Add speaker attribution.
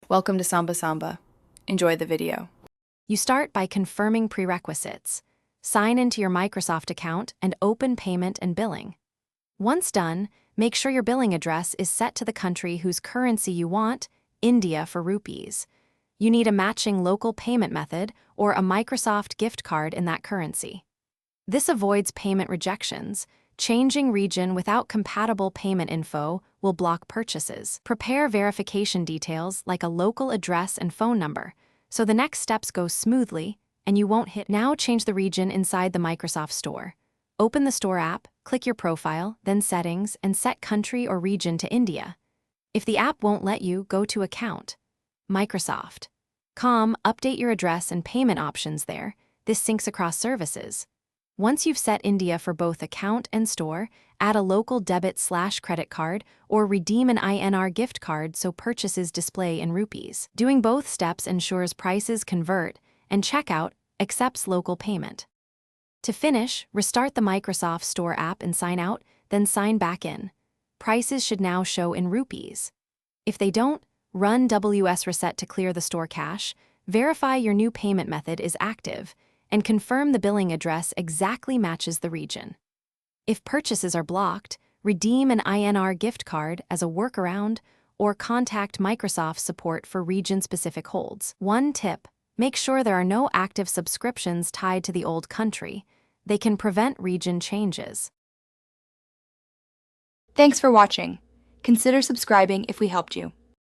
Speaker 1: Welcome to Samba Samba. Enjoy the video.
Speaker 2: You start by confirming prerequisites. Sign into your Microsoft account and open payment and billing. Once done, make sure your billing address is set to the country whose currency you want, India for rupees. You need a matching local payment method or a Microsoft gift card in that currency. This avoids payment rejections. Changing region without compatible payment info will block purchases. Prepare verification details like a local address and phone number, so the next steps go smoothly and you won't hit. Now change the region inside the Microsoft Store. Open the Store app, click your profile, then Settings, and set country or region to India. If the app won't let you, go to Account. Microsoft.com, update your address and payment options there. This syncs across services. Once you've set India for both account and store, add a local debit/credit card or redeem an INR gift card so purchases display in rupees. Doing both steps ensures prices convert and checkout accepts local payment. To finish, restart the Microsoft Store app and sign out, then sign back in. Prices should now show in rupees. If they don't, run WS Reset to clear the store cache, verify your new payment method is active, and confirm the billing address exactly matches the region. If purchases are blocked, redeem an INR gift card as a workaround or contact Microsoft support for region-specific holds. One tip: make sure there are no active subscriptions tied to the old country. They can prevent region changes.
Speaker 3: Thanks for watching. Consider subscribing if we helped you.